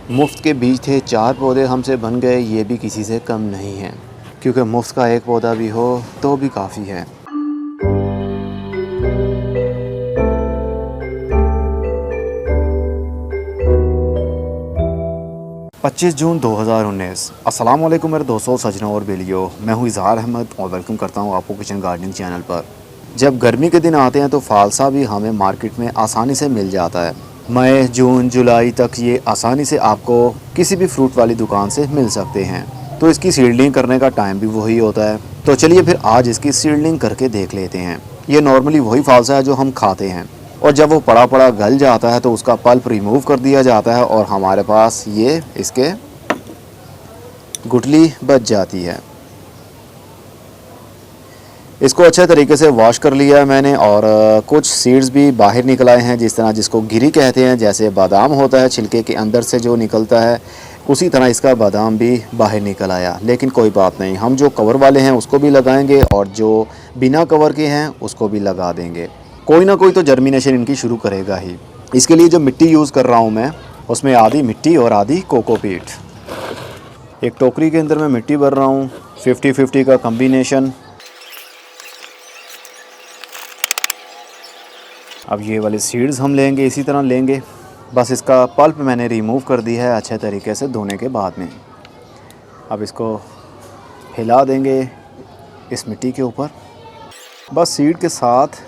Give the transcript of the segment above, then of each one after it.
मुफ्त के बीज थे, 4 पौधे हमसे बन गए, ये भी किसी से कम नहीं है, क्योंकि मुफ्त का एक पौधा भी हो तो भी काफ़ी है। पच्चीस जून 2019। अस्सलाम वालेकुम मेरे दोस्तों, सजनों और बेलियो। मैं हूँ इज़हार अहमद और वेलकम करता हूँ आपको किचन गार्डनिंग चैनल पर। जब गर्मी के दिन आते हैं तो फ़ालसा भी हमें मार्केट में आसानी से मिल जाता है। मई, जून, जुलाई तक ये आसानी से आपको किसी भी फ्रूट वाली दुकान से मिल सकते हैं। तो इसकी सीडलिंग करने का टाइम भी वही होता है। तो चलिए फिर आज इसकी सीडलिंग करके देख लेते हैं। ये नॉर्मली वही फ़ालसा है जो हम खाते हैं, और जब वो पड़ा पड़ा गल जाता है तो उसका पल्प रिमूव कर दिया जाता है और हमारे पास ये इसके गुठली बच जाती है। इसको अच्छे तरीके से वॉश कर लिया है मैंने, और कुछ सीड्स भी बाहर निकल आए हैं, जिस तरह जिसको गिरी कहते हैं। जैसे बादाम होता है छिलके के अंदर से जो निकलता है, उसी तरह इसका बादाम भी बाहर निकल आया। लेकिन कोई बात नहीं, हम जो कवर वाले हैं उसको भी लगाएंगे और जो बिना कवर के हैं उसको भी लगा देंगे। कोई ना कोई तो जर्मिनेशन इनकी शुरू करेगा ही। इसके लिए जो मिट्टी यूज़ कर रहा हूँ मैं, उसमें आधी मिट्टी और आधी कोकोपीट। एक टोकरी के अंदर मैं मिट्टी भर रहा हूँ, 50-50 का कम्बिनेशन। अब ये वाले सीड्स हम लेंगे, इसी तरह लेंगे। बस इसका पल्प मैंने रिमूव कर दिया है अच्छे तरीके से धोने के बाद में। अब इसको हिला देंगे इस मिट्टी के ऊपर। बस सीड के साथ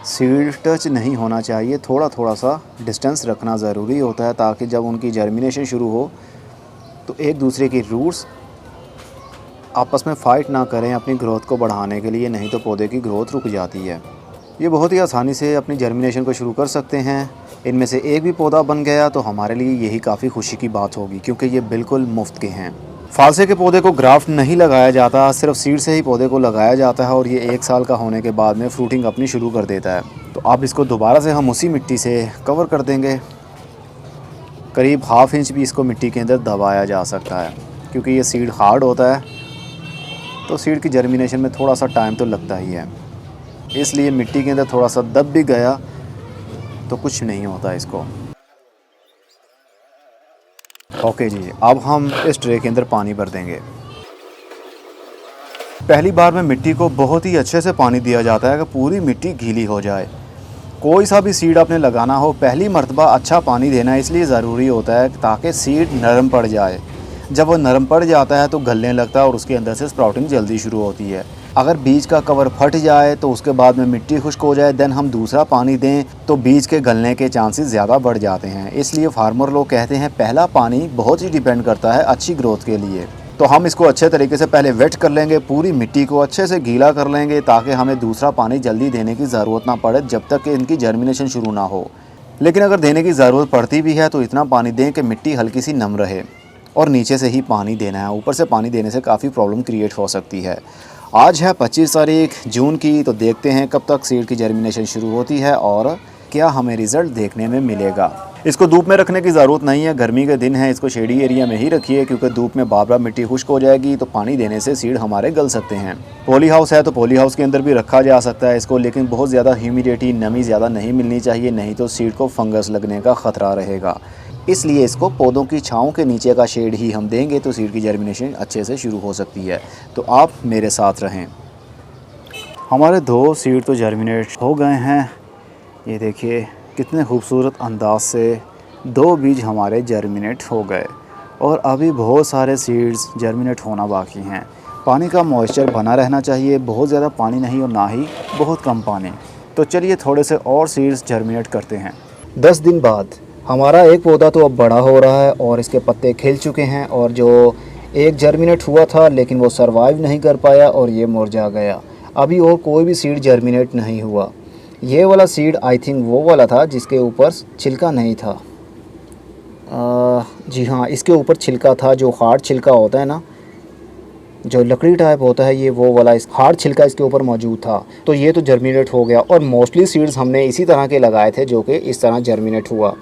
सीड टच नहीं होना चाहिए, थोड़ा थोड़ा सा डिस्टेंस रखना ज़रूरी होता है, ताकि जब उनकी जर्मिनेशन शुरू हो तो एक दूसरे की रूट्स आपस में फ़ाइट ना करें अपनी ग्रोथ को बढ़ाने के लिए, नहीं तो पौधे की ग्रोथ रुक जाती है। ये बहुत ही आसानी से अपनी जर्मिनेशन को शुरू कर सकते हैं। इनमें से एक भी पौधा बन गया तो हमारे लिए यही काफ़ी खुशी की बात होगी, क्योंकि ये बिल्कुल मुफ्त के हैं। फ़ालसे के पौधे को ग्राफ्ट नहीं लगाया जाता, सिर्फ सीड से ही पौधे को लगाया जाता है, और ये 1 साल का होने के बाद में फ्रूटिंग अपनी शुरू कर देता है। तो अब इसको दोबारा से हम उसी मिट्टी से कवर कर देंगे। करीब ½ इंच भी इसको मिट्टी के अंदर दबाया जा सकता है, क्योंकि ये सीड हार्ड होता है तो सीड की जर्मिनेशन में थोड़ा सा टाइम तो लगता ही है। इसलिए मिट्टी के अंदर थोड़ा सा दब भी गया तो कुछ नहीं होता इसको। ओके जी, अब हम इस ट्रे के अंदर पानी भर देंगे। पहली बार में मिट्टी को बहुत ही अच्छे से पानी दिया जाता है कि पूरी मिट्टी गीली हो जाए। कोई सा भी सीड आपने लगाना हो, पहली मर्तबा अच्छा पानी देना इसलिए ज़रूरी होता है ताकि सीड नरम पड़ जाए। जब वो नरम पड़ जाता है तो गलने लगता है और उसके अंदर से स्प्राउटिंग जल्दी शुरू होती है। अगर बीज का कवर फट जाए तो उसके बाद में मिट्टी खुश्क हो जाए, देन हम दूसरा पानी दें तो बीज के गलने के चांसेस ज़्यादा बढ़ जाते हैं। इसलिए फार्मर लोग कहते हैं पहला पानी बहुत ही डिपेंड करता है अच्छी ग्रोथ के लिए। तो हम इसको अच्छे तरीके से पहले वेट कर लेंगे, पूरी मिट्टी को अच्छे से गीला कर लेंगे, ताकि हमें दूसरा पानी जल्दी देने की ज़रूरत ना पड़े जब तक कि इनकी जर्मिनेशन शुरू ना हो। लेकिन अगर देने की ज़रूरत पड़ती भी है तो इतना पानी दें कि मिट्टी हल्की सी नम रहे, और नीचे से ही पानी देना है। ऊपर से पानी देने से काफ़ी प्रॉब्लम क्रिएट हो सकती है। आज है 25 तारीख जून की, तो देखते हैं कब तक सीड की जर्मिनेशन शुरू होती है और क्या हमें रिज़ल्ट देखने में मिलेगा। इसको धूप में रखने की ज़रूरत नहीं है, गर्मी के दिन है, इसको शेडी एरिया में ही रखिए, क्योंकि धूप में बार बार मिट्टी खुश्क हो जाएगी तो पानी देने से सीड हमारे गल सकते हैं। पॉली हाउस है तो पॉली हाउस के अंदर भी रखा जा सकता है इसको, लेकिन बहुत ज़्यादा ह्यूमिडिटी, नमी ज़्यादा नहीं मिलनी चाहिए, नहीं तो सीड को फंगस लगने का ख़तरा रहेगा। इसलिए इसको पौधों की छाँव के नीचे का शेड ही हम देंगे तो सीड की जर्मिनेशन अच्छे से शुरू हो सकती है। तो आप मेरे साथ रहें। हमारे 2 सीड तो जर्मिनेट हो गए हैं। ये देखिए कितने खूबसूरत अंदाज से 2 बीज हमारे जर्मिनेट हो गए, और अभी बहुत सारे सीड्स जर्मिनेट होना बाकी हैं। पानी का मॉइस्चर बना रहना चाहिए, बहुत ज़्यादा पानी नहीं और ना ही बहुत कम पानी। तो चलिए थोड़े से और सीड्स जर्मिनेट करते हैं। 10 दिन बाद हमारा एक पौधा तो अब बड़ा हो रहा है और इसके पत्ते खिल चुके हैं, और जो एक जर्मिनेट हुआ था लेकिन वो सरवाइव नहीं कर पाया और ये मुरझा गया। अभी और कोई भी सीड जर्मिनेट नहीं हुआ। ये वाला सीड आई थिंक वो वाला था जिसके ऊपर छिलका नहीं था। जी हाँ, इसके ऊपर छिलका था, जो हार्ड छिलका होता है ना, जो लकड़ी टाइप होता है, ये वो वाला इस हार्ड छिलका इसके ऊपर मौजूद था। तो ये तो जर्मिनेट हो गया, और मोस्टली सीड्स हमने इसी तरह के लगाए थे जो कि इस तरह जर्मिनेट हुआ।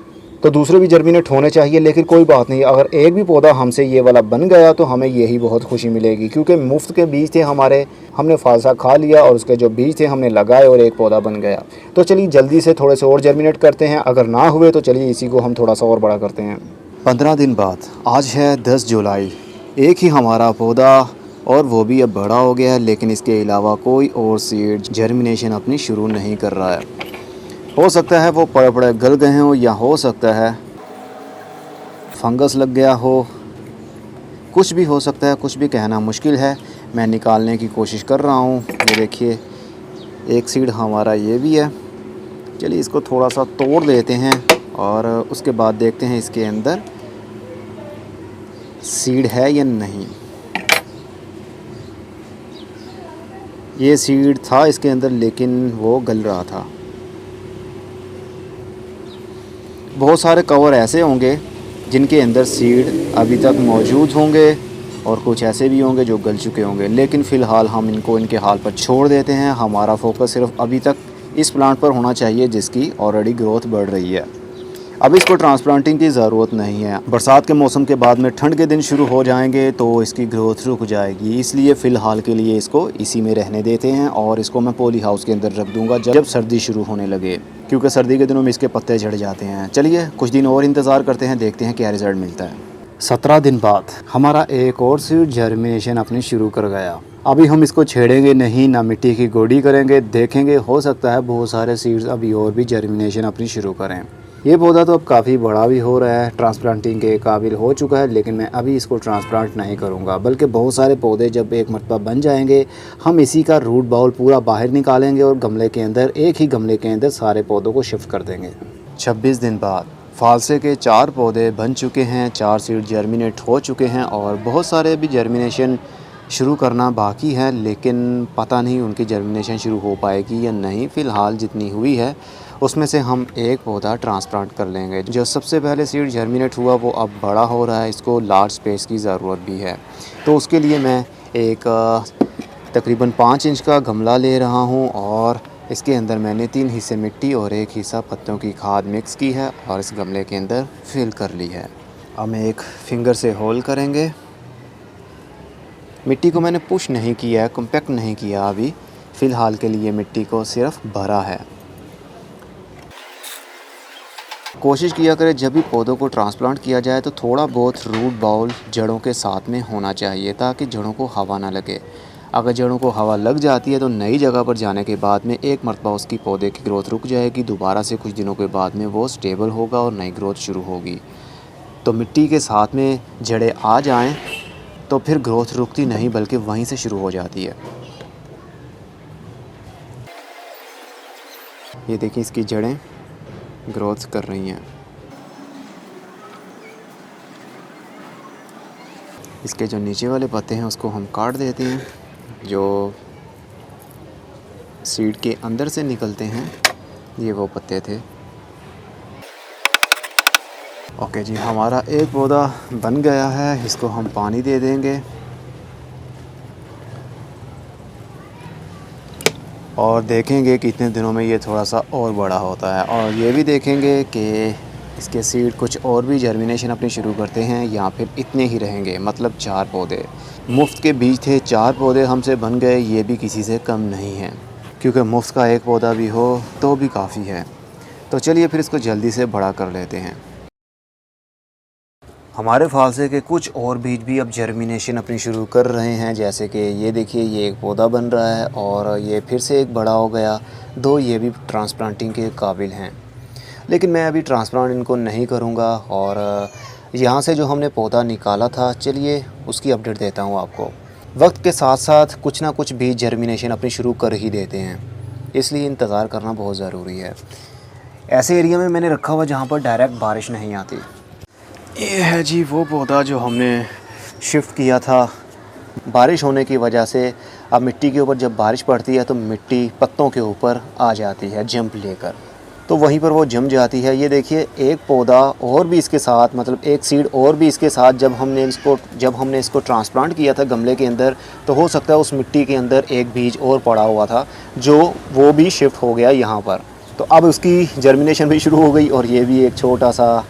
तो दूसरे भी जर्मिनेट होने चाहिए, लेकिन कोई बात नहीं, अगर एक भी पौधा हमसे ये वाला बन गया तो हमें यही बहुत खुशी मिलेगी, क्योंकि मुफ्त के बीज थे हमारे, हमने फ़ालसा खा लिया और उसके जो बीज थे हमने लगाए और एक पौधा बन गया। तो चलिए जल्दी से थोड़े से और जर्मिनेट करते हैं, अगर ना हुए तो चलिए इसी को हम थोड़ा सा और बड़ा करते हैं। 15 दिन बाद, आज है 10 जुलाई। एक ही हमारा पौधा और वो भी अब बड़ा हो गया है, लेकिन इसके अलावा कोई और सीड जर्मिनेशन अपनी शुरू नहीं कर रहा है। हो सकता है वो पड़े पड़े गल गए हों, या हो सकता है फंगस लग गया हो, कुछ भी हो सकता है, कुछ भी कहना मुश्किल है। मैं निकालने की कोशिश कर रहा हूँ। ये देखिए, एक सीड हमारा ये भी है। चलिए इसको थोड़ा सा तोड़ देते हैं और उसके बाद देखते हैं इसके अंदर सीड है या नहीं। ये सीड था इसके अंदर, लेकिन वो गल रहा था। बहुत सारे कवर ऐसे होंगे जिनके अंदर सीड अभी तक मौजूद होंगे और कुछ ऐसे भी होंगे जो गल चुके होंगे, लेकिन फ़िलहाल हम इनको इनके हाल पर छोड़ देते हैं। हमारा फोकस सिर्फ अभी तक इस प्लांट पर होना चाहिए जिसकी ऑलरेडी ग्रोथ बढ़ रही है। अब इसको ट्रांसप्लांटिंग की ज़रूरत नहीं है। बरसात के मौसम के बाद में ठंड के दिन शुरू हो जाएंगे तो इसकी ग्रोथ रुक जाएगी, इसलिए फ़िलहाल के लिए इसको इसी में रहने देते हैं और इसको मैं पॉली हाउस के अंदर रख दूंगा जब सर्दी शुरू होने लगे, क्योंकि सर्दी के दिनों में इसके पत्ते झड़ जाते हैं। चलिए कुछ दिन और इंतज़ार करते हैं, देखते हैं क्या रिज़ल्ट मिलता है। 17 दिन बाद हमारा एक और सीड जर्मिनेशन अपनी शुरू कर गया। अभी हम इसको छेड़ेंगे नहीं, ना मिट्टी की गोडी करेंगे, देखेंगे हो सकता है बहुत सारे सीड्स अभी और भी जर्मिनेशन अपनी शुरू करें। ये पौधा तो अब काफ़ी बड़ा भी हो रहा है, ट्रांसप्लांटिंग के काबिल हो चुका है, लेकिन मैं अभी इसको ट्रांसप्लांट नहीं करूँगा, बल्कि बहुत सारे पौधे जब एक मरतबा बन जाएंगे हम इसी का रूट बाउल पूरा बाहर निकालेंगे और गमले के अंदर, एक ही गमले के अंदर सारे पौधों को शिफ्ट कर देंगे। 26 दिन बाद फालसे के 4 पौधे बन चुके हैं, 4 सीड जर्मिनेट हो चुके हैं और बहुत सारे भी जर्मिनेशन शुरू करना बाकी है, लेकिन पता नहीं उनकी जर्मिनेशन शुरू हो पाएगी या नहीं। फ़िलहाल जितनी हुई है उसमें से हम एक पौधा ट्रांसप्लांट कर लेंगे। जो सबसे पहले सीड जर्मिनेट हुआ वो अब बड़ा हो रहा है, इसको लार्ज स्पेस की ज़रूरत भी है, तो उसके लिए मैं एक तकरीबन 5 इंच का गमला ले रहा हूँ और इसके अंदर मैंने 3 हिस्से मिट्टी और 1 हिस्सा पत्तों की खाद मिक्स की है और इस गमले के अंदर फिल कर ली है। अब मैं एक फिंगर से होल करेंगे। मिट्टी को मैंने पुश नहीं किया है, कॉम्पैक्ट नहीं किया, अभी फ़िलहाल के लिए मिट्टी को सिर्फ भरा है। कोशिश किया करें जब भी पौधों को ट्रांसप्लांट किया जाए तो थोड़ा बहुत रूट बाउल जड़ों के साथ में होना चाहिए ताकि जड़ों को हवा ना लगे। अगर जड़ों को हवा लग जाती है तो नई जगह पर जाने के बाद में एक मरतबा उसकी पौधे की ग्रोथ रुक जाएगी, दोबारा से कुछ दिनों के बाद में वो स्टेबल होगा और नई ग्रोथ शुरू होगी। तो मिट्टी के साथ में जड़ें आ जाएं तो फिर ग्रोथ रुकती नहीं बल्कि वहीं से शुरू हो जाती है। ये देखिए इसकी जड़ें ग्रोथ कर रही हैं। इसके जो नीचे वाले पत्ते हैं उसको हम काट देते हैं, जो सीड के अंदर से निकलते हैं, ये वो पत्ते थे। ओके जी, हमारा एक पौधा बन गया है, इसको हम पानी दे देंगे और देखेंगे कितने दिनों में ये थोड़ा सा और बड़ा होता है, और ये भी देखेंगे कि इसके सीड कुछ और भी जर्मिनेशन अपनी शुरू करते हैं या फिर इतने ही रहेंगे। मतलब 4 पौधे मुफ्त के बीज थे, 4 पौधे हमसे बन गए, ये भी किसी से कम नहीं है, क्योंकि मुफ्त का एक पौधा भी हो तो भी काफ़ी है। तो चलिए फिर इसको जल्दी से बड़ा कर लेते हैं। हमारे फालसे के कुछ और बीज भी अब जर्मिनेशन अपनी शुरू कर रहे हैं, जैसे कि ये देखिए ये एक पौधा बन रहा है और ये फिर से एक बड़ा हो गया। 2 ये भी ट्रांसप्लांटिंग के काबिल हैं, लेकिन मैं अभी ट्रांसप्लांट इनको नहीं करूँगा। और यहाँ से जो हमने पौधा निकाला था, चलिए उसकी अपडेट देता हूँ आपको। वक्त के साथ साथ कुछ ना कुछ बीज जर्मिनेशन अपनी शुरू कर ही देते हैं, इसलिए इंतज़ार करना बहुत ज़रूरी है। ऐसे एरिया में मैंने रखा हुआ जहाँ पर डायरेक्ट बारिश नहीं आती। ये है जी वो पौधा जो हमने शिफ्ट किया था। बारिश होने की वजह से अब मिट्टी के ऊपर जब बारिश पड़ती है तो मिट्टी पत्तों के ऊपर आ जाती है जंप लेकर, तो वहीं पर वो जम जाती है। ये देखिए एक पौधा और भी इसके साथ, मतलब एक सीड और भी इसके साथ जब हमने इसको ट्रांसप्लांट किया था गमले के अंदर, तो हो सकता है उस मिट्टी के अंदर एक बीज और पड़ा हुआ था जो वो भी शिफ्ट हो गया यहाँ पर। तो अब उसकी जर्मिनेशन भी शुरू हो गई और ये भी एक छोटा सा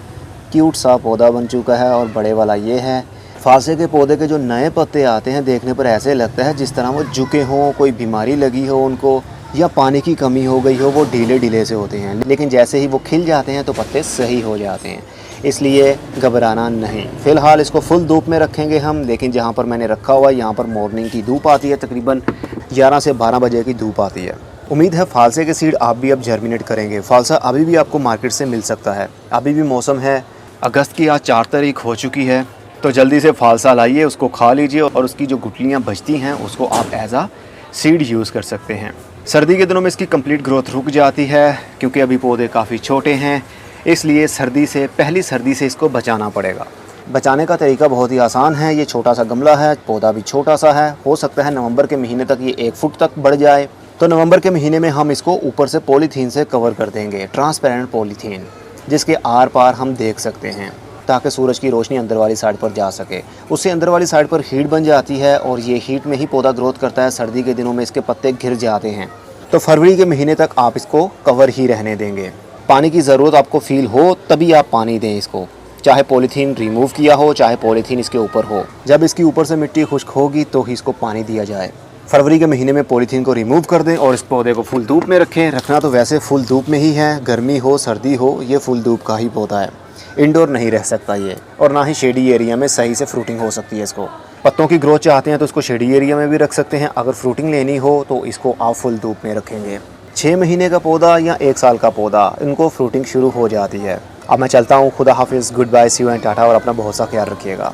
क्यूट सा पौधा बन चुका है। और बड़े वाला ये है। फालसे के पौधे के जो नए पत्ते आते हैं देखने पर ऐसे लगता है जिस तरह वो झुके हों, कोई बीमारी लगी हो उनको या पानी की कमी हो गई हो, वो ढीले ढीले से होते हैं। लेकिन जैसे ही वो खिल जाते हैं तो पत्ते सही हो जाते हैं। इसलिए घबराना नहीं। फ़िलहाल इसको फुल धूप में रखेंगे हम, लेकिन जहाँ पर मैंने रखा हुआ है यहाँ पर मॉर्निंग की धूप आती है, तकरीबन 11 से 12 बजे की धूप आती है। उम्मीद है फालसे के सीड आप भी अब जर्मिनेट करेंगे। फालसा अभी भी आपको मार्केट से मिल सकता है। अभी भी मौसम है, अगस्त की आज 4 तारीख हो चुकी है, तो जल्दी से फालसा लाइए, उसको खा लीजिए और उसकी जो गुठलियाँ बचती हैं उसको आप एज आ सीड यूज़ कर सकते हैं। सर्दी के दिनों में इसकी कंप्लीट ग्रोथ रुक जाती है क्योंकि अभी पौधे काफ़ी छोटे हैं, इसलिए पहली सर्दी से इसको बचाना पड़ेगा। बचाने का तरीका बहुत ही आसान है। ये छोटा सा गमला है, पौधा भी छोटा सा है, हो सकता है नवंबर के महीने तक ये 1 फुट तक बढ़ जाए। तो नवंबर के महीने में हम इसको ऊपर से पॉलीथीन से कवर कर देंगे, ट्रांसपेरेंट पॉलीथीन, जिसके आर पार हम देख सकते हैं, ताकि सूरज की रोशनी अंदर वाली साइड पर जा सके। उससे अंदर वाली साइड पर हीट बन जाती है और ये हीट में ही पौधा ग्रोथ करता है। सर्दी के दिनों में इसके पत्ते घिर जाते हैं। तो फरवरी के महीने तक आप इसको कवर ही रहने देंगे। पानी की ज़रूरत आपको फील हो तभी आप पानी दें इसको, चाहे पॉलीथीन रिमूव किया हो, चाहे पॉलीथीन इसके ऊपर हो। जब इसकी ऊपर से मिट्टी खुश्क होगी तो ही इसको पानी दिया जाए। फरवरी के महीने में पॉलीथीन को रिमूव कर दें और इस पौधे को फुल धूप में रखें। रखना तो वैसे फुल धूप में ही है, गर्मी हो सर्दी हो, ये फुल धूप का ही पौधा है। इंडोर नहीं रह सकता ये, और ना ही शेडी एरिया में सही से फ्रूटिंग हो सकती है। इसको पत्तों की ग्रोथ चाहते हैं तो इसको शेडी एरिया में भी रख सकते हैं। अगर फ्रूटिंग लेनी हो तो इसको आप फुल धूप में रखेंगे। 6 महीने का पौधा या 1 साल का पौधा, इनको फ्रूटिंग शुरू हो जाती है। अब मैं चलता हूँ। खुदा हाफिज़, good bye, see you and tata, और अपना बहुत सा ख्याल रखिएगा।